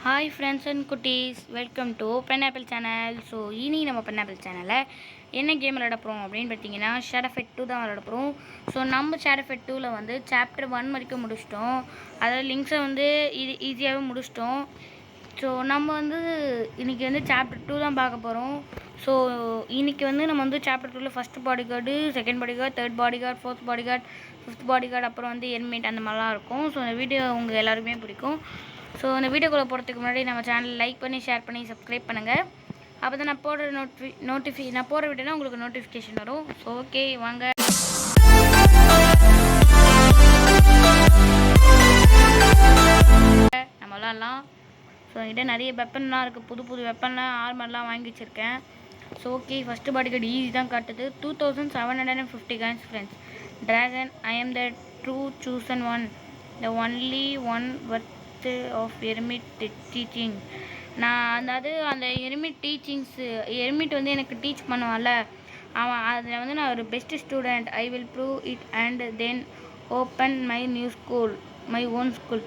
Hi friends and குட்டீஸ், welcome to பென்னாப்பிள் channel. So இனி நம்ம பென்னாப்பிள் சேனலில் என்ன கேம் விளையாட போகிறோம் அப்படின்னு பார்த்தீங்கன்னா ஷேடோஃபைட் 2 தான் விளையாட போகிறோம். ஸோ நம்ம ஷேடோஃபைட் 2ல் வந்து சாப்டர் 1 வரைக்கும் முடிச்சிட்டோம். அதாவது லிங்க்ஸை வந்து ஈஸியாகவே முடிச்சிட்டோம். ஸோ நம்ம வந்து இன்றைக்கி வந்து சாப்டர் 2 தான் பார்க்க போகிறோம். ஸோ இன்றைக்கி வந்து நம்ம வந்து சாப்டர் 2ல் first body guard, second body guard, third body guard, fourth body guard, fifth body guard, அப்புறம் வந்து எர்மிட் அந்த மாதிரிலாம் இருக்கும். ஸோ இந்த வீடியோ உங்கள் எல்லாருமே பிடிக்கும். ஸோ இந்த வீடியோக்குள்ளே போகிறதுக்கு முன்னாடி நம்ம சேனல் லைக் பண்ணி, ஷேர் பண்ணி, சப்ஸ்கிரைப் பண்ணுங்கள். அப்போ தான் நான் போடுற நான் போடுற வீடியோனா உங்களுக்கு நோட்டிஃபிகேஷன் வரும். ஸோ ஓகே, வாங்க. நம்ம விளாட்லாம். ஸோ என்கிட்ட நிறைய வெப்பன்லாம் இருக்குது, புது புது வெப்பன்லாம் ஆர்மர்லாம் வாங்கி வச்சுருக்கேன். So okay, first body guard easy தான் காட்டுது. 2750 coins friends. Dragon, I am the true chosen one, the only one worth of Hermit teaching. நான் அதாவது அந்த எர்மிட் வந்து எனக்கு டீச் பண்ணுவான்ல, அவன் அதில் வந்து நான் ஒரு best student. I will prove it and then open my own school.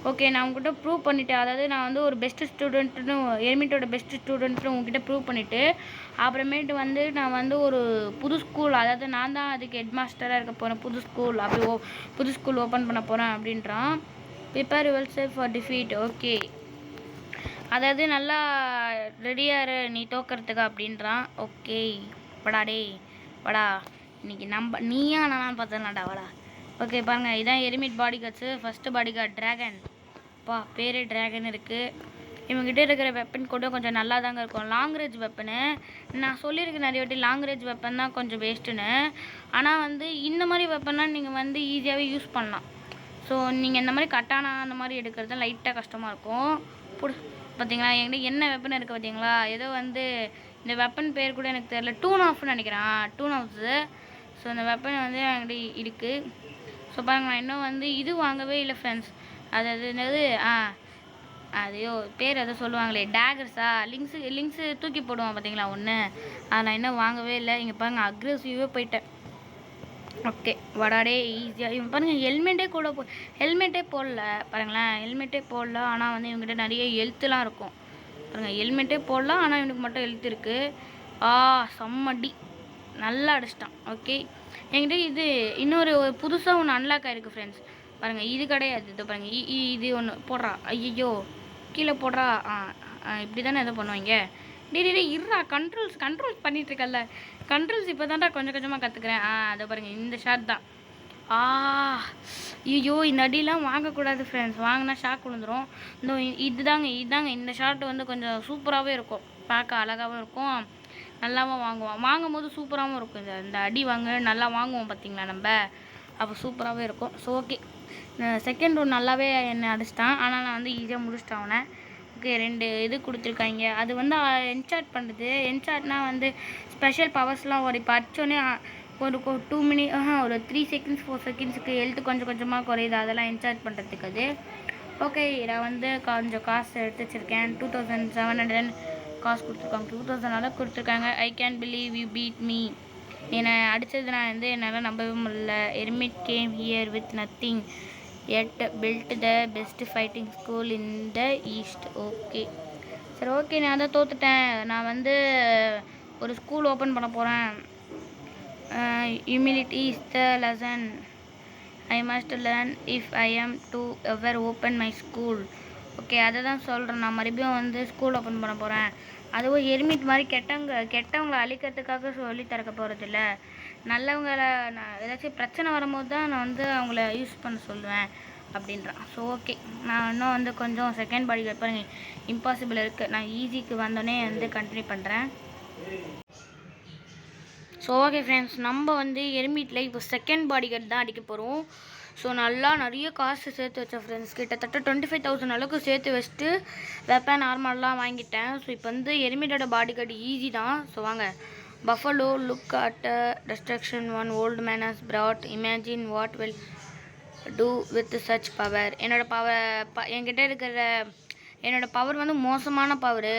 Okay, நான் உங்ககிட்ட ப்ரூவ் பண்ணிவிட்டேன். அதாவது நான் வந்து ஒரு பெஸ்ட் ஸ்டூடெண்ட்டுன்னு, எர்மிட்டோட பெஸ்ட் ஸ்டூடெண்ட்னு உங்ககிட்ட ப்ரூவ் பண்ணிவிட்டு, அப்புறமேட்டு வந்து நான் வந்து ஒரு புது ஸ்கூல், அதாவது நான் தான் அதுக்கு ஹெட் மாஸ்டராக இருக்க போகிறேன். புது ஸ்கூல் ஓப்பன் பண்ண போகிறேன் அப்படின்றான். Prepare your self for defeat. Okay, அதாவது நல்லா ரெடியாரு நீ தோக்கிறதுக்கு அப்படின்றான். ஓகே, வாடா வாடா, இன்னைக்கு நீயா நான் பார்த்தலாம்டா, வாடா. ஓகே பாருங்கள், இதான் Hermit body guards. First body guard dragon. பேரே ட்ராகன் இருக்குது. இவங்ககிட்ட இருக்கிற வெப்பன் கூட கொஞ்சம் நல்லா தாங்க இருக்கும். லாங் ரேஞ்ச் வெப்பனு நான் சொல்லியிருக்கேன் நிறைய வாட்டி, லாங் ரேஞ்ச் வெப்பன் தான் கொஞ்சம் வேஸ்ட்டுன்னு. ஆனால் வந்து இந்த மாதிரி வெப்பன்லாம் நீங்கள் வந்து ஈஸியாகவே யூஸ் பண்ணலாம். ஸோ நீங்கள் இந்த மாதிரி கட்டானா அந்த மாதிரி எடுக்கிறது தான் லைட்டாக கஷ்டமாக இருக்கும். பார்த்தீங்களா, என்கிட்ட என்ன வெப்பன் இருக்குது பார்த்தீங்களா. ஏதோ வந்து இந்த வெப்பன் பேர் கூட எனக்கு தெரியல, டூன் ஆஃப்னு நினைக்கிறேன், டூன் ஆஃப்ஸு. ஸோ இந்த வெப்பன் வந்து என்கிட்ட இருக்குது. ஸோ பாருங்கள், நான் இன்னும் வந்து இது வாங்கவே இல்லை ஃப்ரெண்ட்ஸ். அது என்னது, அதையோ பேர் எதோ சொல்லுவாங்களே, டேகர்ஸா, லிங்க்ஸு தூக்கி போடுவான் பார்த்தீங்களா ஒன்று, அதை நான் இன்னும் வாங்கவே இல்லை. இங்கே பாருங்கள், அக்ரெசிவாக போயிட்டேன். ஓகே, வடாடே ஈஸியாக. இவங்க பாருங்கள், ஹெல்மெட்டே போடல பாருங்களேன், ஹெல்மெட்டே போடல. ஆனால் வந்து இவங்ககிட்ட நிறைய ஹெல்த்துலாம் இருக்கும் பாருங்கள். ஹெல்மெட்டே போடலாம், ஆனால் இவனுக்கு மட்டும் ஹெல்த் இருக்குது. செம்மடி, நல்லா அடிச்சிட்டான். ஓகே, என்கிட்ட இது இன்னொரு புதுசாக ஒன்று அன்லாக் ஆகிருக்கு ஃப்ரெண்ட்ஸ். பாருங்கள், இது கிடையாது, இது பாருங்கள், இது ஒன்று போடுறா. ஐயோ, கீழே போடுறா. இப்படி தானே எதோ பண்ணுவாங்க. இருறா, கண்ட்ரோல்ஸ் பண்ணிகிட்ருக்கல. கண்ட்ரோல்ஸ் இப்போ தான்டா கொஞ்சம் கொஞ்சமாக கற்றுக்குறேன். அதை பாருங்கள், இந்த ஷாட் தான். ஐயோ, இந்த அடியெலாம் வாங்கக்கூடாது ஃப்ரெண்ட்ஸ், வாங்கினா ஷாக் விழுந்துடும். இதுதாங்க இந்த ஷாட் வந்து கொஞ்சம் சூப்பராகவே இருக்கும், பார்க்க அழகாகவும் இருக்கும், நல்லாவும் வாங்கும் போது சூப்பராகவும் இருக்கும். இந்த அடி நல்லா வாங்குவோம் பார்த்தீங்களா நம்ம, அப்போ சூப்பராகவே இருக்கும். ஸோ ஓகே, செகண்ட் ரவுண்ட் நல்லாவே என்னை அடிச்சிட்டான். ஆனால் நான் வந்து ஈஸியாக முடிச்சிட்டேன் அவனை. ஓகே, 2 இது கொடுத்துருக்காங்க. அது வந்து என்சார்ட் பண்ணுறது. என்சார்ட்னால் வந்து ஸ்பெஷல் பவர்ஸ்லாம் ஒரு இப்போ அடிச்சோடனே ஒரு 2 மினிட் ஒரு 3 செகண்ட்ஸ் 4 செகண்ட்ஸுக்கு ஹெல்த்து கொஞ்சம் கொஞ்சமாக குறையுது, அதெல்லாம் என்சார்ட் பண்ணுறதுக்கு அது. ஓகே, நான் வந்து கொஞ்சம் காசு எடுத்து வச்சுருக்கேன். 2700 காசு கொடுத்துருக்காங்க, 2000 கொடுத்துருக்காங்க. I can believe you beat me. என்னை அடித்தது நான் வந்து என்னால் நம்பவே முடியல. Hermit came here with nothing yet built the best fighting school in the east. Okay, சரி ஓகே, நான் தான் தோத்துட்டேன். நான் வந்து ஒரு ஸ்கூல் ஓப்பன் பண்ண போகிறேன். Humility is the lesson I must learn if I am to ever open my school. Okay, அதை தான் சொல்கிறேன். நான் மறுபடியும் வந்து ஸ்கூல் ஓப்பன் பண்ண போகிறேன். அதுவும் எர்மிட் மாதிரி கெட்டவங்களை அழிக்கிறதுக்காக சொல்லி திறக்க போகிறதில்ல. நல்லவங்களை நான் ஏதாச்சும் பிரச்சனை வரும்போது தான் நான் வந்து அவங்கள யூஸ் பண்ண சொல்லுவேன் அப்படின்றான். ஸோ ஓகே, நான் இன்னும் வந்து கொஞ்சம் செகண்ட் பாடி கார்டு பாருங்கள், இம்பாசிபிள் இருக்குது. நான் ஈஸிக்கு வந்தோடனே வந்து கண்டினியூ பண்ணுறேன். ஸோ ஓகே ஃப்ரெண்ட்ஸ், நம்ம வந்து எர்மிட்டில் இப்போ செகண்ட் பாடி கார்டு தான் அடிக்க போகிறோம். ஸோ நல்லா நிறைய காசு சேர்த்து வச்சேன் ஃப்ரெண்ட்ஸ், கிட்டத்தட்ட 25,000 அளவுக்கு சேர்த்து வச்சுட்டு வெப்பன் நார்மல்லாம் வாங்கிட்டேன். ஸோ இப்போ வந்து எர்மிட்டோட பாடி கார்டு ஈஸி தான். ஸோ வாங்க. Buffalo look at destruction one old man has Brad, imagine what will do with such power. என்கிட்ட இருக்கிற என்னோடய பவர் வந்து மோசமான பவரு,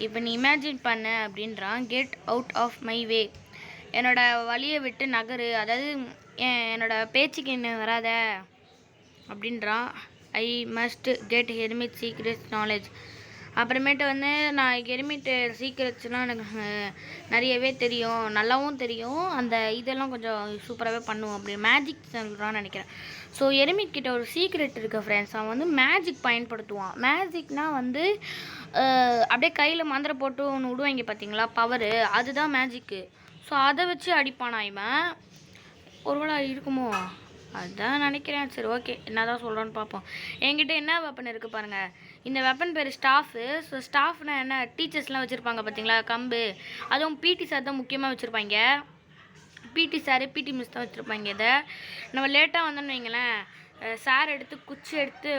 இப்போ நீ இமேஜின் பண்ண அப்படின்றான். Get out of my way, என்னோடய வழியை விட்டு நகரு, அதாவது என்னோடய பேச்சுக்கு என்ன வராத அப்படின்றான். I must get hermit secrets knowledge. அப்புறமேட்டு வந்து நான் ஹெர்மிட் சீக்ரெட்ஸ்லாம் எனக்கு நிறையவே தெரியும், நல்லாவும் தெரியும். அந்த இதெல்லாம் கொஞ்சம் சூப்பராகவே பண்ணுவோம் அப்படி மேஜிக் சொல்கிறான்னு நினைக்கிறேன். ஸோ எர்மிட் கிட்ட ஒரு சீக்ரெட் இருக்குது ஃப்ரெண்ட்ஸ். அவன் வந்து மேஜிக் பயன்படுத்துவான். மேஜிக்னால் வந்து அப்படியே கையில் மந்திரம் போட்டு ஒன்று விடுவாங்க பார்த்தீங்களா, பவரு, அதுதான் மேஜிக்கு. ஸோ அதை வச்சு அடிப்பானா இவன். ஒருவேளை இருக்குமோ அதுதான் நினைக்கிறேன். சரி ஓகே, என்ன தான் சொல்கிறான்னு பார்ப்போம். என்கிட்ட என்ன வெப்பன் இருக்குது பாருங்கள். இந்த வெப்பன் பேர் ஸ்டாஃபு. ஸோ ஸ்டாஃப்னா என்ன, டீச்சர்ஸ்லாம் வச்சுருப்பாங்க பார்த்தீங்களா கம்பு, அதுவும் பிடி சார் தான் முக்கியமாக வச்சுருப்பாங்க. பிடி சார் பிடி மிஸ் தான் வச்சுருப்பாங்க. இதை நம்ம லேட்டாக வந்தோன்னு வைங்களேன், சார் எடுத்து குச்சி எடுத்து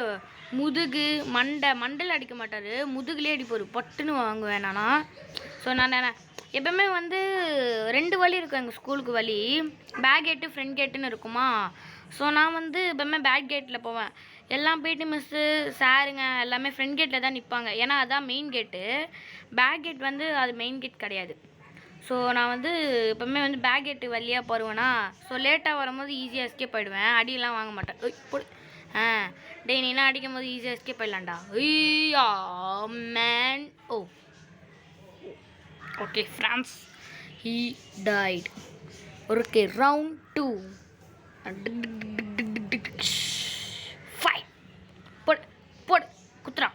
முதுகு மண்டல் அடிக்க மாட்டார், முதுகுலேயே அடிப்பார், பட்டுன்னு வாங்குவேன் நானா. ஸோ நான் எப்பவுமே வந்து 2 வழி இருக்கும் எங்கள் ஸ்கூலுக்கு வழி, பேக் கேட்டு ஃப்ரண்ட் கேட்டுன்னு இருக்குமா. ஸோ நான் வந்து எப்பவுமே பேக் கேட்டில் போவேன். எல்லாம் பிடி மிஸ்ஸு சாருங்க எல்லாமே ஃப்ரண்ட் கேட்டில் தான் நிற்பாங்க, ஏன்னா அதுதான் மெயின் கேட்டு. பேக் கேட் வந்து அது மெயின் கேட் கிடையாது. ஸோ நான் வந்து எப்பவுமே வந்து பேக் கேட்டு வழியாக போடுவேன்னா, ஸோ லேட்டாக வரும்போது ஈஸியாக எஸ்கேப் ஆகிடுவேன், அடியெல்லாம் வாங்க மாட்டேன். டே நீலாம் அடிக்கும் போது ஈஸியாக எஸ்கேப் ஆகிடலாம்டா. ஐயா man. Okay France, he tight. Okay round 2. போடு குத்ரா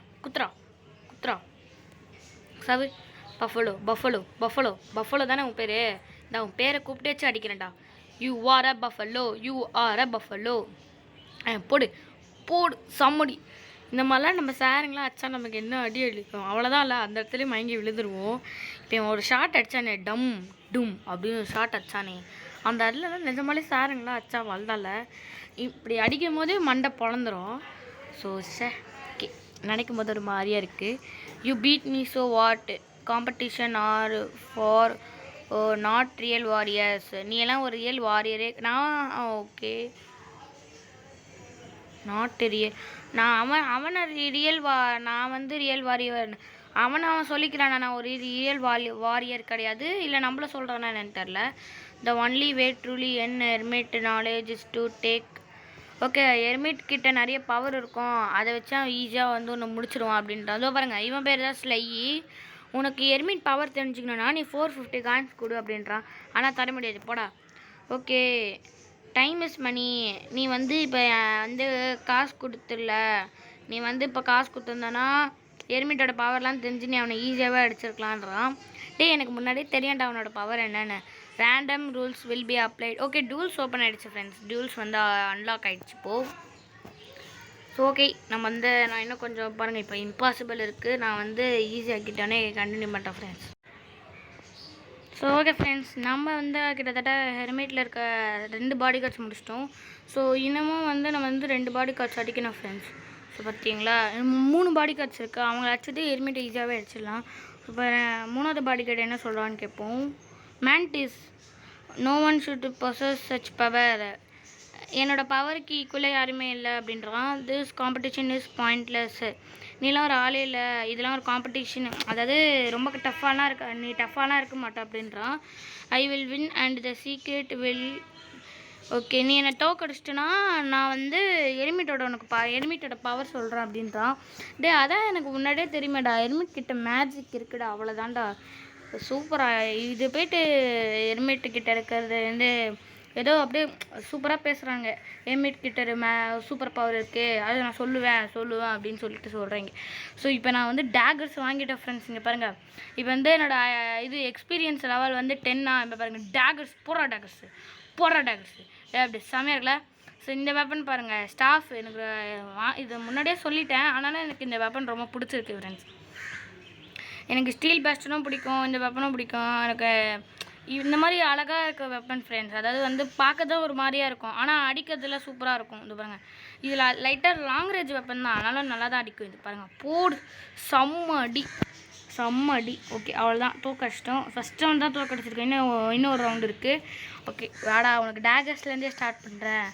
சவு. பஃபலோ தானே உன் பேர்? நான் உன் பேரை கூப்பிட்டு வச்சு அடிக்கிறேன்டா. You are a buffalo. போடு சம்மடி. இந்த மாதிரிலாம் நம்ம சாருங்களாம் அடிச்சா நமக்கு என்ன அடி அடிக்கும், அவ்வளோதான். இல்லை அந்த இடத்துலேயே மயங்கி விழுந்துருவோம். இப்போ ஒரு ஷார்ட் அடித்தானே, டும் அப்படின்னு ஒரு ஷார்ட் அடித்தானே, அந்த இடத்துல நிஜமாலே சாருங்களாம் அடிச்சா வளதால இப்படி அடிக்கும் போதே மண்டை பொழந்துரும். ஸோ ஓகே, நினைக்கும் போது ஒரு மாதிரியாக இருக்குது. You beat me so what, competition are for not real warriors. நீ எல்லாம் ஒரு ரியல் வாரியரே. நான் ஓகே நாட் ரியல். அவனை ரியல் நான் வந்து ரியல் வாரியர். அவன் சொல்லிக்கிறான் நான் ஒரு ரியல் வாரியர் கிடையாது. இல்லை நம்மள சொல்கிறானா என்னன்னு தெரில. The only way truly earn Hermit knowledge is to take. Okay, Hermit கிட்ட நிறைய பவர் இருக்கும், அதை வச்சு அவன் ஈஸியாக வந்து ஒன்று முடிச்சிடுவான் அப்படின்ட்டு. அதோ பாருங்கள், இவன் பேர் தான் ஸ்லை. உனக்கு எர்மிட் பவர் தெரிஞ்சுக்கணுன்னா நீ 450 காயின்ஸ் கொடு அப்படின்றான். ஆனால் தர முடியாது, போடா. ஓகே, டைம் இஸ் மணி. நீ வந்து இப்போ வந்து காசு கொடுத்துடல, நீ வந்து இப்போ காசு கொடுத்துருந்தானா எர்மிட்டோட பவர்லாம் தெரிஞ்சு நீ அவனை ஈஸியாகவே அடிச்சிருக்கலான்றான். எனக்கு முன்னாடியே தெரியாண்டா அவனோட பவர் என்னென்னு. Random rules will be applied. Okay, tools open ஆகிடுச்சு ஃப்ரெண்ட்ஸ். டூல்ஸ் வந்து அன்லாக் ஆகிடுச்சு இப்போது. ஸோ ஓகே, நம்ம வந்து நான் இன்னும் கொஞ்சம் பாருங்கள், இப்போ இம்பாசிபிள் இருக்குது, நான் வந்து ஈஸியாகிட்டோன்னே கண்டினியூ பண்ணுறேன் ஃப்ரெண்ட்ஸ். ஸோ ஓகே ஃப்ரெண்ட்ஸ், நம்ம வந்து கிட்டத்தட்ட ஹெர்மிட்டில் இருக்க 2 பாடி கார்ட்ஸ் முடிச்சிட்டோம். ஸோ இன்னமும் வந்து நம்ம வந்து 2 பாடி கார்ட்ஸ் அடிக்கணும் ஃப்ரெண்ட்ஸ். ஸோ பார்த்தீங்களா, 3 பாடி கார்ட்ஸ் இருக்குது. அவங்க அடிச்சுட்டு ஹெர்மிட்டை ஈஸியாகவே அடிச்சிடலாம். இப்போ 3வது பாடி கார்டு என்ன சொல்கிறான்னு கேட்போம். Mantis, no one should possess such power. என்னோட பவருக்கு ஈக்குவலாக யாருமே இல்லை அப்படின்றான். This competition is pointless. நீலாம் ஒரு ஆளே இல்லை, இதெல்லாம் ஒரு காம்படிஷன், அதாவது ரொம்ப டஃப்பாலாம் நீ டஃப்பாலாம் இருக்க மாட்டே அப்படின்றான். I will win and the secret will. Okay, நீ என்னை தோக்கடிச்சிட்டுனா நான் வந்து எர்மிட்டோட பவர் சொல்கிறேன் அப்படின்றான். அதான் எனக்கு முன்னாடியே தெரியுமேடா, எர்மிட் கிட்ட மேஜிக் இருக்குடா, அவ்வளோதான்டா. சூப்பராக இது போய்ட்டு எர்மிட்டுக்கிட்ட இருக்கிறது வந்து ஏதோ அப்படியே சூப்பராக பேசுகிறாங்க. எர்மிட் கிட்ட சூப்பர் பவர் இருக்குது, அதை நான் சொல்லுவேன் அப்படின்னு சொல்லிட்டு சொல்கிறீங்க. ஸோ இப்போ நான் வந்து டேகர்ஸ் வாங்கிட்டேன் ஃப்ரெண்ட்ஸ். இங்கே பாருங்கள், இப்போ வந்து என்னோடய இது எக்ஸ்பீரியன்ஸ் லெவல் வந்து 10. இப்போ பாருங்கள், டேகர்ஸ் போடுற டேகர்ஸ் அப்படி செமையாக இருக்குல்ல. ஸோ இந்த வெப்பன் பாருங்கள், ஸ்டாஃப். எனக்கு இது முன்னாடியே சொல்லிட்டேன், ஆனாலும் எனக்கு இந்த வெப்பன் ரொம்ப பிடிச்சிருக்கு ஃப்ரெண்ட்ஸ். எனக்கு ஸ்டீல் பேஸ்டனும் பிடிக்கும், இந்த வெப்பனும் பிடிக்கும். எனக்கு இந்த மாதிரி அழகாக இருக்க வெப்பன் ஃப்ரெண்ட்ஸ். அதாவது வந்து பார்க்க தான் ஒரு மாதிரியாக இருக்கும், ஆனால் அடிக்கிறதுல சூப்பராக இருக்கும். இது பாருங்கள், இதில் லைட்டாக லாங் ரேஞ்ச் வெப்பன் தான், ஆனாலும் நல்லா தான் அடிக்கும். இது பாருங்கள், போடு செம்ம அடி. ஓகே, அவ்வளோதான், தோக்கடிச்சிட்டோம். ஃபஸ்ட் ரவுண்ட் தான் தோக்கடிச்சிருக்கேன், இன்னொரு ரவுண்டு இருக்குது. ஓகே வேடா, உனக்கு டேகர்ஸ்லேருந்தே ஸ்டார்ட் பண்ணுறேன்.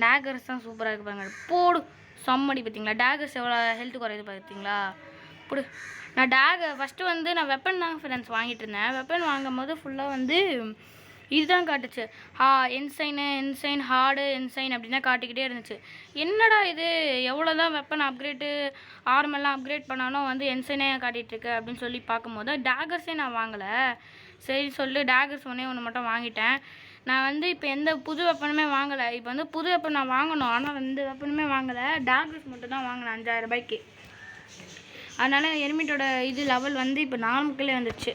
டேகர்ஸ் தான் சூப்பராக இருக்குது பாருங்கள். போடு செம்மடி. பார்த்தீங்களா டேகர்ஸ் எவ்வளோ ஹெல்த் குறையுது பார்த்தீங்களா. போடு. நான் ஃபஸ்ட்டு வந்து நான் வெப்பன் தான் ஃப்ரெண்ட்ஸ் வாங்கிட்டு இருந்தேன். வெப்பன் வாங்கும் போது ஃபுல்லாக வந்து இதுதான் காட்டுச்சு. என்சைன் ஹார்டு என்சைன் அப்படின்னு தான் காட்டிக்கிட்டே இருந்துச்சு. என்னடா இது, எவ்வளோ தான் வெப்பன் அப்கிரேடு ஆர்மெல்லாம் அப்கிரேட் பண்ணாலும் வந்து என்சைனே காட்டிகிட்ருக்கு அப்படின்னு சொல்லி பார்க்கும்போது டேகர்ஸே நான் வாங்கலை. சரி சொல்லி டேகர்ஸ் ஒன்று மட்டும் வாங்கிட்டேன். நான் வந்து இப்போ எந்த புது வெப்பனுமே வாங்கலை. இப்போ வந்து புது வெப்பன் நான் வாங்கணும், ஆனால் எந்த வெப்பனுமே வாங்கலை. டேகர்ஸ் மட்டும் தான் வாங்கினேன் 5000 ரூபாய்க்கு. அதனால் எனிமிட்டோட இது லெவல் வந்து இப்போ நார்மலுக்குள்ளே வந்துடுச்சு.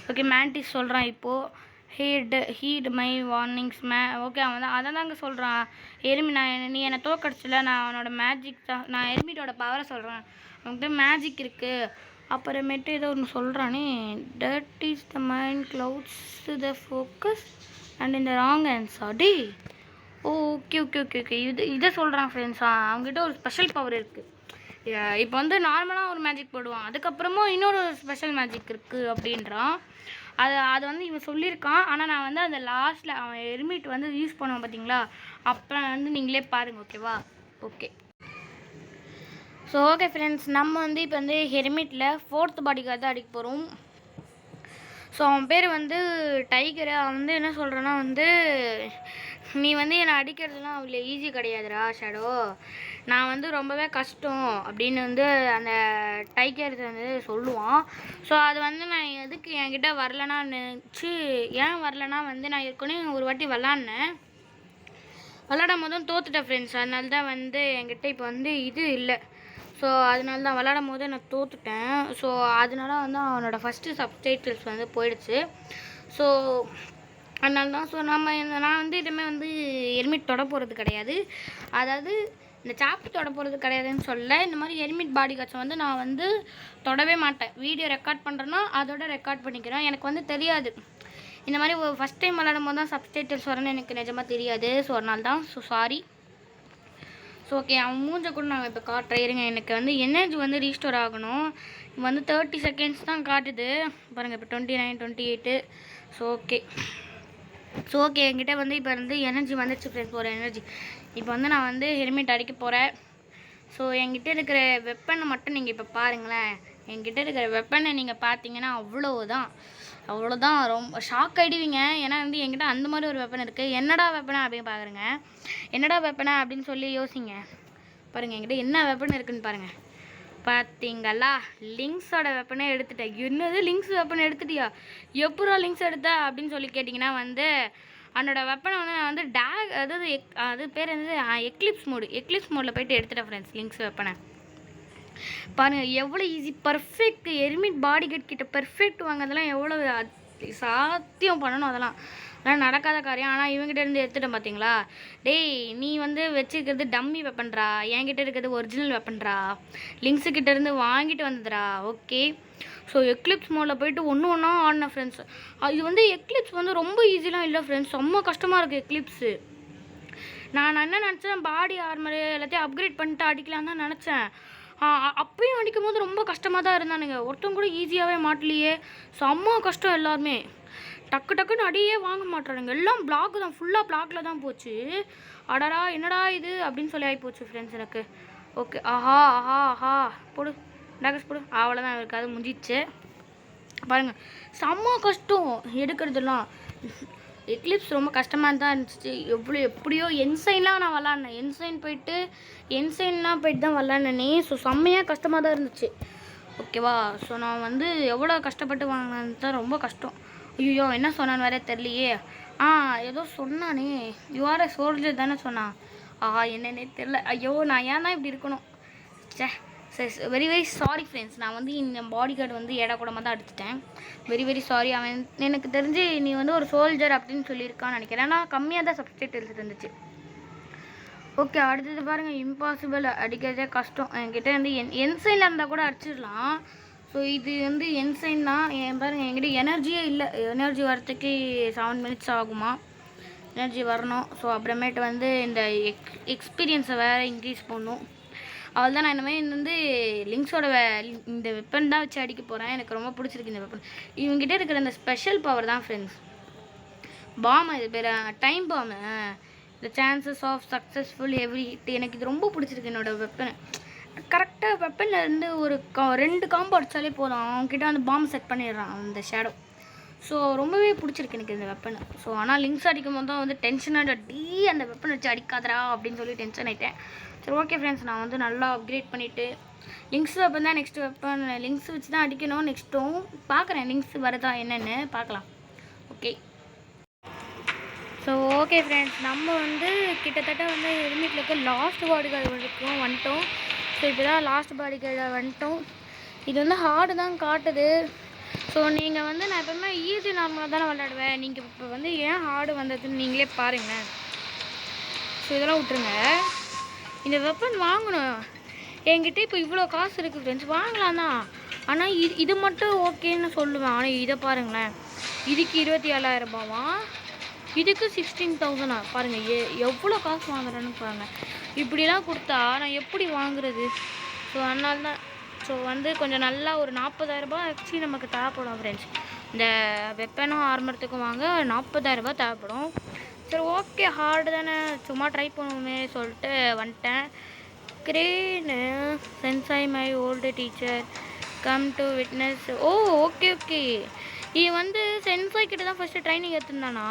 ஓகே, மேண்டிஸ் சொல்கிறான் இப்போது ஹீட் மை வார்னிங்ஸ் ஓகே, அவன் தான் அதை தாங்க சொல்கிறான். நீ என்னை தோக்கடிச்சில, நான் அவனோட மேஜிக் தான், நான் எனிமிட்டோட பவரை சொல்கிறேன். அவன்கிட்ட மேஜிக் இருக்குது. அப்புறமேட்டு ஏதோ ஒன்று சொல்கிறானே, that is the mind clouds the focus and in the wrong answer டி. ஓகே ஓகே ஓகே ஓகே இதை சொல்கிறான் ஃப்ரெண்ட்ஸ். அவங்ககிட்ட ஒரு ஸ்பெஷல் பவர் இருக்குது. இப்போ வந்து நார்மலாக ஒரு மேஜிக் போடுவான், அதுக்கப்புறமும் இன்னொரு ஸ்பெஷல் மேஜிக் இருக்குது அப்படின்றான். அது வந்து இவன் சொல்லியிருக்கான். ஆனால் நான் வந்து அந்த லாஸ்ட்டில் அவன் எர்மிட் வந்து யூஸ் பண்ணுவான் பார்த்தீங்களா, அப்போ வந்து நீங்களே பாருங்கள். ஓகேவா? ஓகே. ஸோ ஓகே ஃப்ரெண்ட்ஸ், நம்ம வந்து இப்போ வந்து ஹெர்மிட்டில் 4th பாடிகார்டு தான் அடிக்க போகிறோம். ஸோ அவன் பேர் வந்து டைகரு. அவன் வந்து என்ன சொல்கிறான்னா வந்து, நீ வந்து என்னை அடிக்கிறதுலாம் அவ்வளோ ஈஸி கிடையாதுடா ஷேடோ, நான் வந்து ரொம்பவே கஷ்டம் அப்படின்னு வந்து அந்த டைகர் வந்து சொல்லுவான். ஸோ அது வந்து நான் எதுக்கு என்கிட்ட வரலன்னா நினச்சி, ஏன் வரலன்னா வந்து நான் ஏற்கனவே ஒரு வாட்டி விளாடும் போதும் தோத்துட்டேன் ஃப்ரெண்ட்ஸ். அதனால தான் வந்து என்கிட்ட இப்போ வந்து இது இல்லை. ஸோ அதனால தான் விளாடும் போது நான் தோத்துட்டேன். ஸோ அதனால வந்து அவனோட ஃபஸ்ட்டு சப்டைட்டில்ஸ் வந்து போயிடுச்சு. ஸோ அதனால தான். ஸோ நான் வந்து இதுவுமே வந்து எர்மிட் தொட போகிறது கிடையாது. அதாவது இந்த சாப்டர் தொட போகிறது கிடையாதுன்னு சொல்ல, இந்த மாதிரி எர்மிட் பாடிகார்ட்ஸை வந்து நான் வந்து தொடவே மாட்டேன். வீடியோ ரெக்கார்ட் பண்ணுறேன்னா அதோட ரெக்கார்ட் பண்ணிக்கிறேன். எனக்கு வந்து தெரியாது, இந்த மாதிரி ஃபஸ்ட் டைம் விளாடும் போது தான் சப்டைட்டில்ஸ் வரணும்னு எனக்கு நிஜமாக தெரியாது. ஸோ அதனால தான். So sorry. ஸோ ஓகே, அவன் மூஞ்ச கூட நாங்கள் இப்போ காட்டுறேன் இருங்க. எனக்கு வந்து எனர்ஜி வந்து ரீஸ்டோர் ஆகணும். இப்போ வந்து 30 செகண்ட்ஸ் தான் காட்டுது பாருங்கள். இப்போ 29, 28. ஸோ ஓகே என்கிட்ட வந்து இப்போ வந்து எனர்ஜி வந்துடுச்சு ஃப்ரெண்ட்ஸ், ஒரு எனர்ஜி. இப்போ வந்து நான் வந்து ஹெல்மெட் அடிக்க போகிறேன். ஸோ என்கிட்ட இருக்கிற வெப்பனை மட்டும் நீங்கள் இப்போ பாருங்களேன். என்கிட்ட இருக்கிற வெப்பனை நீங்கள் பார்த்தீங்கன்னா அவ்வளோதான் ரொம்ப ஷாக் ஆகிடுவீங்க. ஏன்னா வந்து என்கிட்ட அந்த மாதிரி ஒரு வெப்பன் இருக்குது. என்னடா வெப்பனை அப்படின்னு பார்க்குறேங்க. என்னடா வெப்பனை அப்படின்னு சொல்லி யோசிங்க. பாருங்கள் என்கிட்ட என்ன வெப்பன் இருக்குதுன்னு பாருங்கள். பார்த்தீங்களா, லிங்க்ஸோட வெப்பனே எடுத்துட்டேன். என்னது லிங்க்ஸ் வெப்பன் எடுத்துட்டியா, எப்படா லிங்க்ஸ் எடுத்த அப்படின்னு சொல்லி கேட்டிங்கன்னா வந்து அதனோட வெப்பனை வந்து நான் வந்து அது பேர் என்னது, எக்லிப்ஸ் மோடில் போய்ட்டு எடுத்துட்டேன் ஃப்ரெண்ட்ஸ் லிங்க்ஸ் வெப்பனை. பாருங்கள் எவ்வளோ ஈஸி, பர்ஃபெக்ட். எர்மிட் பாடிகார்ட் கிட்ட பர்ஃபெக்ட் வாங்கிறதெல்லாம் எவ்வளோ சாத்தியம் பண்ணணும், அதெல்லாம் நடக்காத காரியம். ஆனால் இவங்ககிட்ட இருந்து எடுத்துட்டேன் பார்த்தீங்களா. டேய், நீ வந்து வச்சுருக்கிறது டம்மி வெப்பன்ரா, என்கிட்ட இருக்கிறது ஒரிஜினல் வெப்பன்ரா, லிங்க்ஸுக்கிட்ட இருந்து வாங்கிட்டு வந்ததுரா. ஓகே. ஸோ எக்லிப்ஸ் மோடில் போய்ட்டு ஒன்றா ஆடினேன் ஃப்ரெண்ட்ஸ். இது வந்து எக்லிப்ஸ் வந்து ரொம்ப ஈஸிலாம் இல்லை ஃப்ரெண்ட்ஸ், ரொம்ப கஷ்டமாக இருக்குது எக்லிப்ஸு. நான் என்ன நினச்சேன், பாடி ஆர்மர் எல்லாத்தையும் அப்கிரேட் பண்ணிட்டு அடிக்கலான்னு தான் நினச்சேன். அப்பயும் அடிக்கும் போது ரொம்ப கஷ்டமாக தான் இருந்தானுங்க. ஒருத்தவங்க கூட ஈஸியாகவே மாட்டலையே, செம்ம கஷ்டம். எல்லாருமே டக்குன்னு அடியே வாங்க மாட்டுறானுங்க. எல்லாம் பிளாக் தான், ஃபுல்லாக பிளாக்கில் தான் போச்சு. அடடா என்னடா இது அப்படின்னு சொல்லி ஆகிப்போச்சு ஃப்ரெண்ட்ஸ் எனக்கு. ஓகே, ஆஹா போடு டாகஸ் போடு, அவ்வளோதான் இருக்காது, முடிஞ்சிச்சு. பாருங்கள் செம்ம கஷ்டம் எடுக்கிறதுலாம். எக்லிப்ஸ் ரொம்ப கஷ்டமாக தான் இருந்துச்சு. எப்படியோ என்சைன்லாம் நான் விளாட்னேன். என்சைன்லாம் போயிட்டு தான் விளாட்னேனே. ஸோ செம்மையாக கஷ்டமாக தான் இருந்துச்சு. ஓகேவா? ஸோ நான் வந்து எவ்வளோ கஷ்டப்பட்டு வாங்கினது தான் ரொம்ப கஷ்டம். ஐயோ என்ன சொன்னான்னு வேற தெரியலையே. ஏதோ சொன்னானே, யூஆர் சோல்ஜர் தானே சொன்னான். என்னன்னே தெரில. ஐயோ நான் ஏன் தான் இப்படி இருக்கணும். Very sorry friends. நான் வந்து இந்த பாடிகார்டு வந்து ஏடாக்கூடமாக தான் எடுத்துட்டேன். Very sorry. அவன் எனக்கு தெரிஞ்சு நீ வந்து ஒரு சோல்ஜர் அப்படின்னு சொல்லியிருக்கான்னு நினைக்கிறேன். ஆனால் கம்மியாக தான் சப்ஸ்டைட்டில்ஸ் இருந்துச்சு. ஓகே, அடுத்தது பாருங்கள், இம்பாசிபிள், அடிக்கிறதே கஷ்டம். என்கிட்ட வந்து என்சைனில் இருந்தால் கூட அடிச்சிடலாம். ஸோ இது வந்து என்சைன் தான். பாருங்கள் என்கிட்ட எனர்ஜியே இல்லை. எனர்ஜி வரத்துக்கு 7 minutes ஆகுமா, எனர்ஜி வரணும். ஸோ அப்புறமேட்டு வந்து இந்த எக்ஸ்பீரியன்ஸை வேறு இன்க்ரீஸ் பண்ணணும். அவள் தான். நான் இந்த மாதிரி வந்து லிங்க்ஸோட இந்த வெப்பன் தான் வச்சு அடிக்க போகிறேன். எனக்கு ரொம்ப பிடிச்சிருக்கு இந்த வெப்பன். இவங்ககிட்ட இருக்கிற அந்த ஸ்பெஷல் பவர் தான் ஃப்ரெண்ட்ஸ். பாம், இது பேர் time bomb. The chances of successful every hit. எனக்கு இது ரொம்ப பிடிச்சிருக்கு என்னோடய வெப்பனை. கரெக்டாக வெப்பனில் இருந்து ஒரு 2 காம்போ அடித்தாலே போதும், அவங்ககிட்ட அந்த பாம் செட் பண்ணிடுறான் அந்த ஷேடோ. ஸோ ரொம்பவே பிடிச்சிருக்கு எனக்கு இந்த வெப்பன். ஸோ ஆனால் லிங்க்ஸ் அடிக்கும் போது தான் வந்து டென்ஷனாக அந்த வெப்பன் வச்சு அடிக்காதரா அப்படின்னு சொல்லி டென்ஷன் ஆகிட்டேன். சரி ஓகே ஃப்ரெண்ட்ஸ், நான் வந்து நல்லா அப்கிரேட் பண்ணிவிட்டு லிங்க்ஸ் வெப்பன் தான் நெக்ஸ்ட் வெப்பன். லிங்க்ஸ் வச்சு தான் அடிக்கணும். நெக்ஸ்ட்டும் பார்க்குறேன் லிங்க்ஸ் வருதா என்னென்னு பார்க்கலாம். ஓகே ஸோ ஓகே ஃப்ரெண்ட்ஸ், நம்ம வந்து கிட்டத்தட்ட வந்து ஹெல்மெட்டில் இருக்க லாஸ்ட் பாடி கார்டு வரைக்கும் வந்துட்டோம். ஸோ இப்போ தான் லாஸ்ட் பாடி கார்டு வந்துட்டோம். இது வந்து ஹார்டு தான் காட்டுது. ஸோ நீங்கள் வந்து நான் எப்பவுமே ஈஸி நார்மலாக தானே விளையாடுவேன். நீங்கள் இப்போ வந்து ஏன் ஹார்டு வந்ததுன்னு நீங்களே பாருங்கள். ஸோ இதெல்லாம் விட்டுருங்க. இந்த வெப்பன் வாங்கணும். என்கிட்ட இப்போ இவ்வளோ காசு இருக்குது ஃப்ரெண்ட்ஸ், வாங்கலாம் தான். ஆனால் இது மட்டும் ஓகேன்னு சொல்லுவேன். ஆனால் இதை பாருங்களேன், இதுக்கு 27,000 ரூபாவா, இதுக்கு 16,000 பாருங்கள். எவ்வளோ காசு வாங்குறேன்னு பாருங்கள். இப்படிலாம் கொடுத்தா நான் எப்படி வாங்குறது? ஸோ அதனால தான் ஸோ வந்து கொஞ்சம் நல்லா ஒரு 40,000 ரூபாய் ஆக்சுவலி நமக்கு தேவைப்படும் ஃப்ரெண்ட்ஸ். இந்த வெப்பனும் ஆர்மரத்துக்கும் வாங்க 40,000 ரூபாய் தேவைப்படும். சரி ஓகே, ஹார்டு தானே, சும்மா ட்ரை பண்ணுவோமே சொல்லிட்டு வந்துட்டேன். Crane sensei my old teacher come to witness. Oh okay okay, இது வந்து சென்சாய் கிட்ட தான் ஃபஸ்ட்டு ட்ரைனிங் எடுத்துருந்தானா.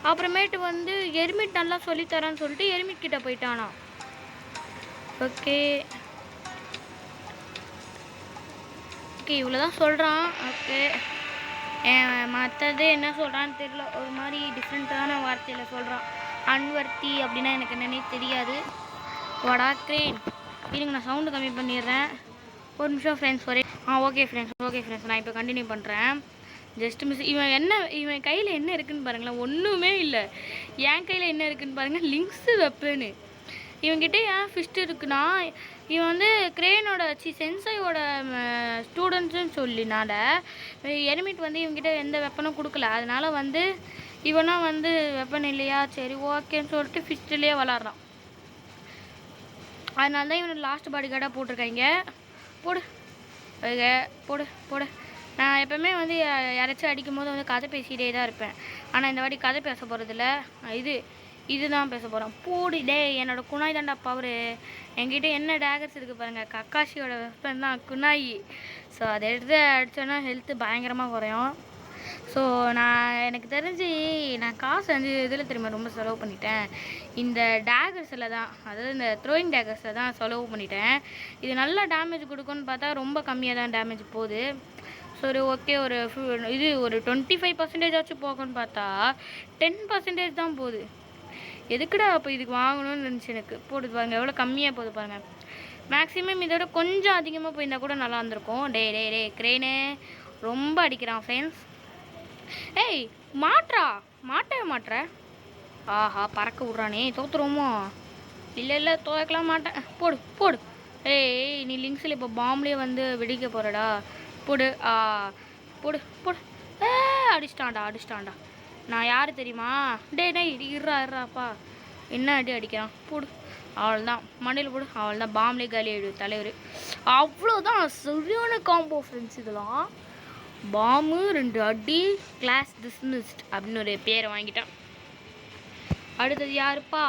அப்புறமேட்டு வந்து எர்மிட் நல்லா சொல்லித்தரான்னு சொல்லிட்டு எர்மிட் கிட்ட போயிட்டானா. ஓகே ஓகே, இவ்வளோ தான் சொல்கிறான். ஓகே, மற்றது என்ன சொல்கிறான்னு தெரியல. ஒரு மாதிரி டிஃப்ரெண்ட்டான வார்த்தையில் சொல்கிறான். அன்வர்த்தி அப்படின்னா எனக்கு என்னன்னே தெரியாது. வடா கிரேன், இருங்க நான் சவுண்டு கம்மி பண்ணிடுறேன். ஒரு நிமிஷம் ஃப்ரெண்ட்ஸ், ஒரே ஓகே ஃப்ரெண்ட்ஸ் நான் இப்போ கண்டினியூ பண்ணுறேன். Just miss. இவன் கையில் என்ன இருக்குதுன்னு பாருங்களேன், ஒன்றுமே இல்லை. என் கையில் என்ன இருக்குதுன்னு பாருங்கள், லிங்க்ஸு வெப்பனு. இவன்கிட்ட ஏன் ஃபிஸ்ட் இருக்குன்னா, இவன் வந்து கிரேனோட சென்சாயோட ஸ்டூடெண்ட்ஸுன்னு சொல்லினால எனிமிட் வந்து இவன்கிட்ட எந்த வெப்பனும் கொடுக்கல. அதனால் வந்து இவனா வந்து வெப்பன் இல்லையா, சரி ஓகேன்னு சொல்லிட்டு ஃபிஸ்ட்லேயே விளாட்றான். அதனால தான் இவனை லாஸ்ட் பாடி கார்டாக போட்டிருக்காங்க. போடு போடு போடு. நான் எப்போவுமே வந்து யாராச்சும் அடிக்கும் போது வந்து கதை பேசிகிட்டே தான் இருப்பேன். ஆனால் இந்த வாட்டி கதை பேச போகிறதில்ல, இதுதான் பேச போகிறோம். போடு டே, என்னோட குனாய் தாண்டா பவரு. என்கிட்ட என்ன டேகர்ஸ் இருக்குது பாருங்கள், கக்காஷியோட வெப்பன் தான் குனாயி. ஸோ அதை எடுத்து அடித்தோன்னா ஹெல்த்து பயங்கரமாக குறையும். ஸோ எனக்கு தெரிஞ்சு நான் காசு வந்து இதில் திரும்ப ரொம்ப செலவு பண்ணிட்டேன். இந்த டேகர்ஸில் தான், அதாவது இந்த த்ரோயிங் டேகர்ஸில் தான் செலவு பண்ணிட்டேன். இது நல்லா டேமேஜ் கொடுக்குன்னு பார்த்தா ரொம்ப கம்மியாக தான் டேமேஜ் போகுது. சரி ஓகே, ஒரு 25% ஆச்சும் போகும்னு பார்த்தா 10% தான் போகுது. எதுக்குடா அப்போ இதுக்கு வாங்கணும்னு இருந்துச்சு எனக்கு. போடுது பாருங்கள் எவ்வளோ கம்மியாக போகுது பாருங்கள். மேக்ஸிமம் இதோட கொஞ்சம் அதிகமாக போயிருந்தால் கூட நல்லா இருந்திருக்கும். டே கிரேனு ரொம்ப அடிக்கிறான் ஃப்ரெண்ட்ஸ். ஏய் மாட்டவே மாட்டுற. ஆஹா, பறக்க விட்றானே, தோற்றுருவோமோ? இல்லை தோக்கலாம் மாட்டேன். போடு. ஏய், நீ லிங்க்ஸில் இப்போ பாம்லேயே வந்து வெடிக்க போகிறடா. போடு போடு. அடிச்சிட்டான்டா. நான் யார் தெரியுமா? டே இருறாப்பா, என்ன அடிக்கிறான். போடு, அவள்தான் மண்டையில் போடு. அவள்தான் பாம்லேயே காலி ஆகிடுது தலைவர். அவ்வளோதான், சரியான காம்போ ஃப்ரெண்ட்ஸ். இதெல்லாம் பாம்பு 2 அடி, கிளாஸ் டிஸ்மிஸ்ட் அப்படின்னு ஒரு பேரை வாங்கிட்டான். அடுத்தது யாருப்பா?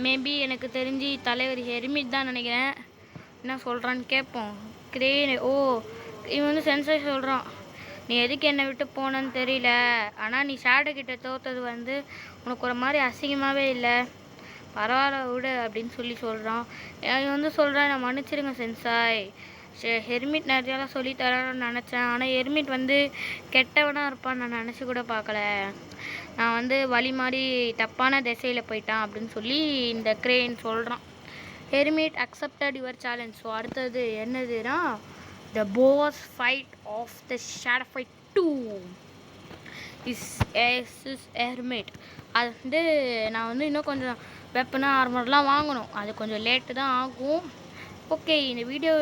மேபி எனக்கு தெரிஞ்சு தலைவர் ஹெர்மிட் தான் நினைக்கிறேன். என்ன சொல்கிறான்னு கேட்போம். கிரேன், இவன் வந்து சென்சாய் சொல்கிறான், நீ எதுக்கு என்னை விட்டு போனன்னு தெரியல, ஆனால் நீ ஷேடோ கிட்ட தோற்றது வந்து உனக்கு ஒரு மாதிரி அசிங்கமாகவே இல்லை, பரவாயில்ல விடு அப்படின்னு சொல்கிறான். இவன் வந்து சொல்கிறான், நான் மன்னிச்சிருங்க சென்சாய், ஹெர்மிட் நிறையாலாம் சொல்லித்தரேன்னு நினச்சேன், ஆனால் ஹெர்மிட் வந்து கெட்டவனாக இருப்பான்னு நான் நினச்சி கூட பார்க்கல, நான் வந்து வழி மாதிரி தப்பான திசையில் போயிட்டான் அப்படின்னு சொல்லி இந்த கிரேன் சொல்கிறான். Hermit accepted your challenge. So அடுத்தது என்னதுன்னா, த boss fight of the Shadow Fight 2 is hermit. அது வந்து நான் வந்து இன்னும் கொஞ்சம் வெப்பனா ஆர்மர்லாம் வாங்கணும், அது கொஞ்சம் லேட்டு தான் ஆகும். ஓகே, இந்த வீடியோ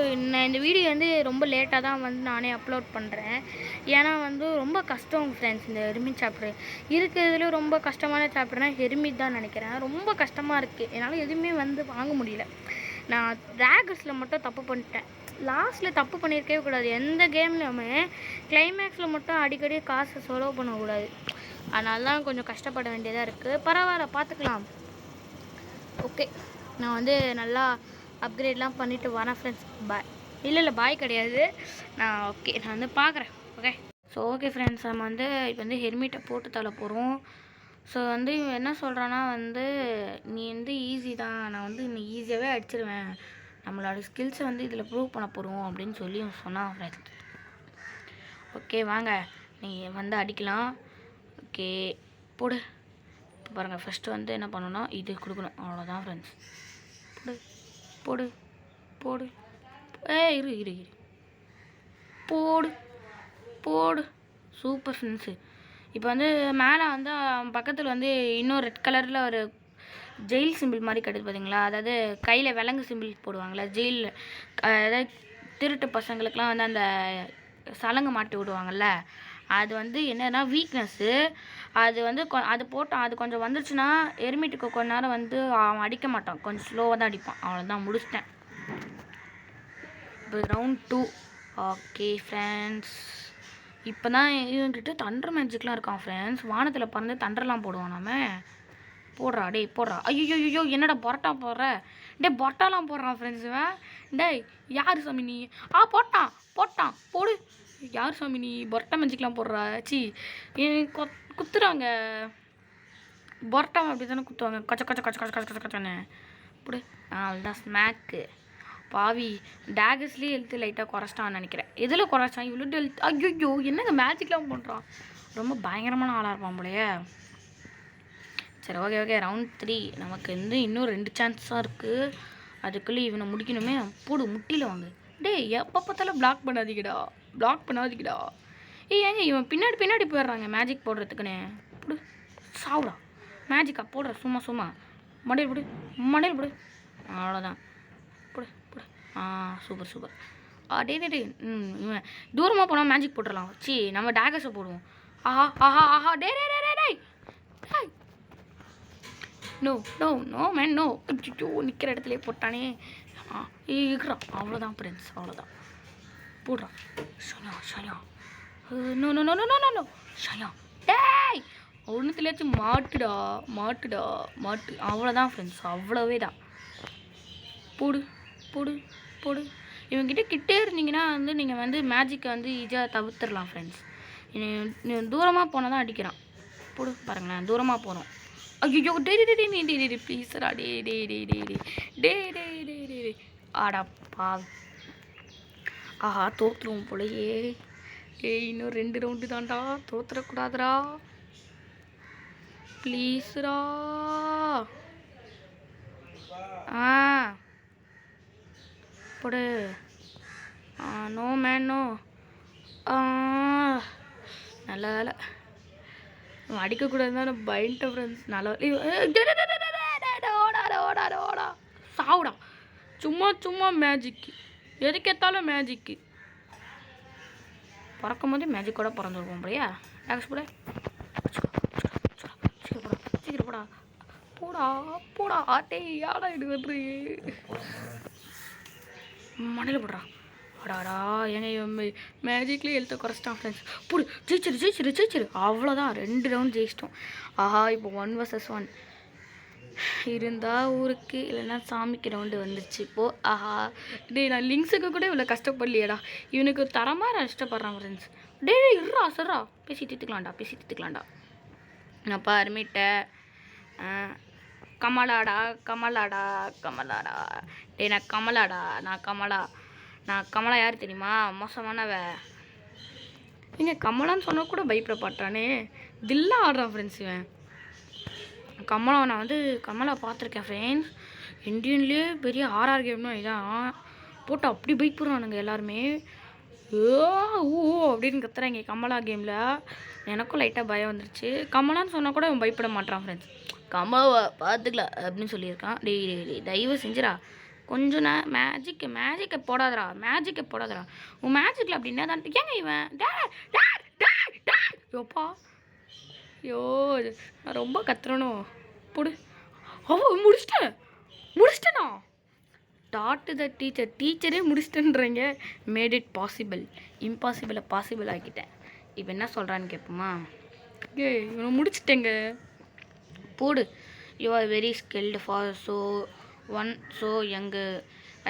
வந்து ரொம்ப லேட்டாக தான் வந்து நானே அப்லோட் பண்ணுறேன். ஏன்னா வந்து ரொம்ப கஷ்டம் ஃப்ரெண்ட்ஸ் இந்த ஹெர்மிட் சாப்டர். இருக்கிறதுல ரொம்ப கஷ்டமான சாப்டர்னால் ஹெர்மிட் தான் நினைக்கிறேன். ரொம்ப கஷ்டமாக இருக்குது, என்னால் எதுவுமே வந்து வாங்க முடியல. நான் டிராகர்ஸில் மட்டும் தப்பு பண்ணிட்டேன். லாஸ்ட்டில் தப்பு பண்ணியிருக்கவே கூடாது. எந்த கேம்லையுமே கிளைமேக்ஸில் மட்டும் அடிக்கடி காசு செலவு பண்ணக்கூடாது. அதனால தான் கொஞ்சம் கஷ்டப்பட வேண்டியதாக இருக்குது. பரவாயில்ல, பார்த்துக்கலாம். ஓகே, நான் வந்து நல்லா அப்கிரேட்லாம் பண்ணிவிட்டு வரேன் ஃப்ரெண்ட்ஸ். பாய். இல்லை பாய் கிடையாது. நான் வந்து பார்க்குறேன். ஓகே. ஸோ ஓகே ஃப்ரெண்ட்ஸ், நம்ம வந்து இப்போ வந்து ஹெல்மெட்டை போட்டு தள்ள போகிறோம். ஸோ வந்து இவன் என்ன சொல்கிறான்னா வந்து, நீ வந்து ஈஸி தான், நான் வந்து நீ ஈஸியாகவே அடிச்சிருவேன், நம்மளோட ஸ்கில்ஸை வந்து இதில் ப்ரூவ் பண்ண போகிறோம் அப்படின்னு சொல்லி சொன்னான் ஃப்ரெண்ட்ஸ். ஓகே வாங்க நீ வந்து அடிக்கலாம். ஓகே போடு. இப்போ பாருங்கள், ஃபஸ்ட்டு வந்து என்ன பண்ணணும்னா இது கொடுக்கணும், அவ்வளோதான் ஃப்ரெண்ட்ஸ். போடு போடு போடு. இரு இரு இரு. போடு போடு. Super friends. இப்போ வந்து மேலே வந்து பக்கத்தில் வந்து இன்னும் ரெட் கலரில் ஒரு ஜெயில் சிம்பிள் மாதிரி கிடையாது பார்த்தீங்களா, அதாவது கையில் விலங்கு சிம்பிள் போடுவாங்களே ஜெயிலில், அதாவது திருட்டு பசங்களுக்கெலாம் வந்து அந்த சலங்கு மாட்டி விடுவாங்கள்ல, அது வந்து என்னன்னா வீக்னஸ்ஸு. அது வந்து அது போட்டான், அது கொஞ்சம் வந்துருச்சுன்னா எருமிட்டுக்கு கொஞ்ச நேரம் வந்து அவன் அடிக்க மாட்டான், கொஞ்சம் ஸ்லோவாக தான் அடிப்பான். அவ்வளோதான், முடிச்சிட்டேன். இப்போ ரவுண்ட் 2. ஓகே ஃப்ரெண்ட்ஸ், இப்போ தான் இவங்கிட்ட தண்டர் மேஜிக்லாம் இருக்கான் ஃப்ரெண்ட்ஸ். வானத்தில் பறந்து தண்டர்லாம் போடுவான். நாம போடுறா டேய் போடுறா. ஐயோ என்னடா பொரட்டா போடுற டே, பொரட்டாலாம் போடுறான் ஃப்ரெண்ட்ஸ் இவன். டேய் யார் சாமி நீ? போட்டான் போட்டான் போடு. யார் சாமி நீ பொரட்டா மேஜிக்லாம் போடுறா? சி குத்துறாங்க பொரட்டா, அப்படி தானே குத்துவாங்க, கொச்ச கொச்ச கொச்ச கொச்ச கொச்ச கொச்சன்னு போடு. அதுதான் ஸ்மேக்கு. பாவி டேகஸ்லேயே எழுத்து லைட்டாக குறைச்சிட்டான்னு நினைக்கிறேன். எதில் குறைச்சான் இவ்வளோ எழுத்து? ஐயோ என்னங்க மேஜிக்லாம் பண்ணுறான், ரொம்ப பயங்கரமான ஆளாக இருப்பான் போலையே. சரி ஓகே ரவுண்ட் 3. நமக்கு வந்து இன்னும் 2 சான்ஸ் தான் இருக்குது, அதுக்குள்ளே இவனை முடிக்கணுமே. போடு முட்டியில் வாங்க. டேய் எப்போ பார்த்தாலும் பிளாக் பண்ணாதீங்கடா. ஏங்க இவன் பின்னாடி போயிடுறாங்க மேஜிக் போடுறதுக்குன்னு. போடு சாவுடா. மேஜிக்கா போடுற சும்மா மடையில் போடு. அவ்வளோதான், போடு. சூப்பர். டே இவன் தூரமாக போனால் மேஜிக் போட்டுடலாம். சி நம்ம டேகஸை போடுவோம். ஆஹா டே நோ மேன் நோ. ஐயோ நிற்கிற இடத்துலையே போட்டானே. இருக்கிறான். அவ்வளோதான் ஃப்ரெண்ட்ஸ், அவ்வளோதான். போடுறான். ஷயா நோ ஷயா. டேய் ஒன்றுத்துலேயாச்சும் மாட்டு. அவ்வளோதான் ஃப்ரெண்ட்ஸ், அவ்வளோவே தான். போடு. இவங்கிட்ட கிட்டே இருந்தீங்கன்னா வந்து நீங்கள் வந்து மேஜிக்கை வந்து ஈஸியாக தவிர்த்துடலாம் ஃப்ரெண்ட்ஸ். தூரமாக போனால் தான் அடிக்கிறான். போடு பாருங்களேன், தூரமாக போகிறோம். ஐயோ டே ப்ளீஸ்ரா டே ஆடா பாவி. ஆஹா தோற்றுருவோம் போலையே. இன்னும் 2 ரவுண்டு தான்டா, தோற்றுறக்கூடாதுடா ப்ளீஸ்ரா. போடு. No man no. நல்ல வேலை அடிக்கக்கூடாதுன்னு தான் பயன்ட்ட ஃப்ரெண்ட்ஸ். நல்ல ஓடா சாவுடா. சும்மா மேஜிக்கு, எதுக்கேற்றாலும் மேஜிக்கு. பறக்கும் போது மேஜிக்கோட பிறந்துருவோம் அப்படியா? டேக்ஸ் போட சீக்கிரம் போடா ஆட்டே யாடா எடுக்கிறது மண்ணில் போடுறான். அடாடா ஏங்க மேஜிக்லேயே எழுத்த குறைச்சிட்டான் ஃப்ரெண்ட்ஸ். போடு ஜெயிச்சிரு. அவ்வளோதான், 2 ரவுண்ட் ஜெயிச்சிட்டோம். ஆஹா இப்போ 1 vs 1 இருந்தால் ஊருக்கு, இல்லைன்னா சாமிக்கு ரவுண்டு வந்துருச்சு இப்போது. ஆஹா நான் லிங்க்ஸுக்கு கூட இவ்வளோ கஷ்டப்படலையேடா, இவனுக்கு தரமாக கஷ்டப்படுறான் ஃப்ரெண்ட்ஸ். இருறா சர்றா, பேசி தீர்த்துக்கலாம்டா. நான் பர்மிட்ட கமலாடா. நான் கமலா யார் தெரியுமா? மோசமானவ. நீங்க கமலான்னு சொன்ன கூட பயப்பட பாட்டானே, தில்லா ஆடுறான் ஃப்ரெண்ட்ஸ் இவன். கமலா நான் வந்து கமலா பார்த்துருக்கேன் ஃப்ரெண்ட்ஸ். இந்தியன்லேயே பெரிய ஆர்ஆர் கேம்னா இதான். போட்டு அப்படி பயப்படுறானுங்க எல்லாருமே. அப்படின்னு கத்துறாங்க கமலா கேமில். எனக்கும் லைட்டாக பயம் வந்துருச்சு. கமலான்னு சொன்னால் கூட அவன் பயப்பட மாட்டான் ஃப்ரெண்ட்ஸ். கமலாவை பார்த்துக்கலாம் அப்படின்னு சொல்லியிருக்கான். டெய்லி தயவு செஞ்சுரா கொஞ்சம் மேஜிக்கை போடாதரா. உன் மேஜிக்கில் அப்படின்னா தான் ஏங்க இவன் யோப்பா யோ நான் ரொம்ப கத்துறணும். போடு. முடிச்சிட்டேனா? டாட்டு த டீச்சரே முடிச்சிட்டேன்றீங்க. Made it possible. இம்பாசிபிளை பாசிபிள் ஆக்கிட்டேன். இப்போ என்ன சொல்கிறான்னு கேட்போமா? இவனை முடிச்சிட்டேங்க. போடு. You are very skilled for so young.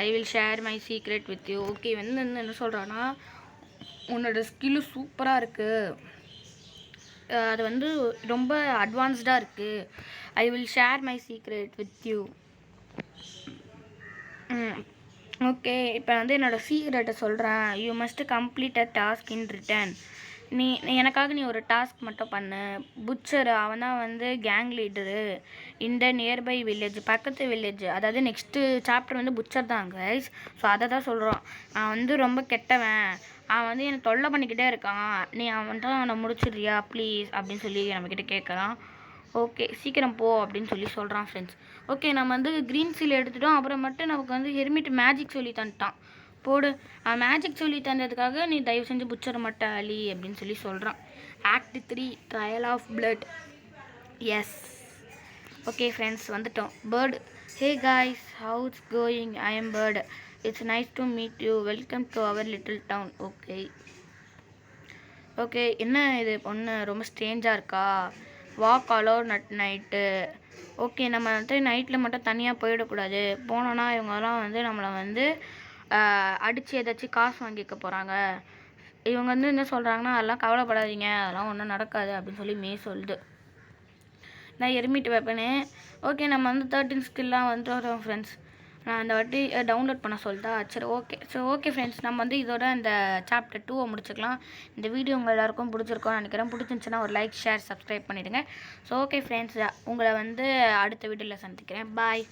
I will share my secret with you. Okay வந்து என்ன சொல்கிறான்னா, உன்னோட ஸ்கில்லு சூப்பராக இருக்குது, அது வந்து ரொம்ப அட்வான்ஸ்டாக இருக்குது. I will share my secret with you. Okay, இப்போ வந்து என்னோடய சீக்ரெட்டை சொல்கிறேன். You must complete a task in return. நீ எனக்காக நீ ஒரு டாஸ்க் மட்டும் பண்ணு. புட்சர் அவன் தான் வந்து கேங் லீடரு இந்த நியர்பை வில்லேஜ், பக்கத்து வில்லேஜ். அதாவது நெக்ஸ்ட்டு சாப்டர் வந்து புட்சர் தான் கைஸ். ஸோ அதை தான் சொல்கிறோம். அவன் வந்து ரொம்ப கெட்டவன், அவன் வந்து எனக்கு தொல்லை பண்ணிக்கிட்டே இருக்கான். நீ அவன்கிட்ட அவனை முடிச்சிடுறியா ப்ளீஸ் அப்படின்னு சொல்லி நம்மக்கிட்ட கேட்குறான். ஓகே சீக்கிரம் போ அப்படின்னு சொல்லி சொல்கிறான் ஃப்ரெண்ட்ஸ். ஓகே, நம்ம வந்து க்ரீன் சீல் எடுத்துட்டோம். அப்புறம் மட்டும் நமக்கு வந்து ஹெர்மிட் மேஜிக் சொல்லி தந்துட்டான். போடு, மேஜிக் சொல்லி தந்ததுக்காக நீ தயவு செஞ்சு புட்சரை மட்டும் அழி அப்படின்னு சொல்லி சொல்கிறான். Act 3 trial of blood. Yes, okay friends வந்துட்டோம். Bird, hey guys, how it's going? I am Bird. It's nice to meet you. Welcome to our little town. Okay okay, என்ன இது பொண்ணு ரொம்ப ஸ்ட்ரேஞ்சாக இருக்கா? Walk alone at night. Okay, நம்ம வந்து நைட்டில் மட்டும் தனியாக போயிடக்கூடாது. போனோன்னா இவங்கெல்லாம் வந்து நம்மளை வந்து அடித்து ஏதாச்சும் காசு வாங்கிக்க போகிறாங்க. இவங்க வந்து என்ன சொல்கிறாங்கன்னா, அதெல்லாம் கவலைப்படாதீங்க, அதெல்லாம் ஒன்றும் நடக்காது அப்படின்னு சொல்லி சொல்லுது. நான் எர்மிட் வெப்பனு. ஓகே, நம்ம வந்து 13 ஸ்கில்லாம் வந்து வரோம் ஃப்ரெண்ட்ஸ். நான் அந்த வாட்டி டவுன்லோட் பண்ண சொல்லிட்டா. சரி ஓகே ஃப்ரெண்ட்ஸ், நம்ம வந்து இதோட இந்த சாப்டர் 2 முடிச்சுக்கலாம். இந்த வீடியோ உங்கள் எல்லாருக்கும் பிடிச்சிருக்கோன்னு நினைக்கிறேன். பிடிச்சிருந்துச்சுன்னா ஒரு லைக், ஷேர், சப்ஸ்கிரைப் பண்ணிவிடுங்க. ஸோ ஓகே ஃப்ரெண்ட்ஸ், உங்களை வந்து அடுத்த வீடியோவில் சந்திக்கிறேன். பாய்.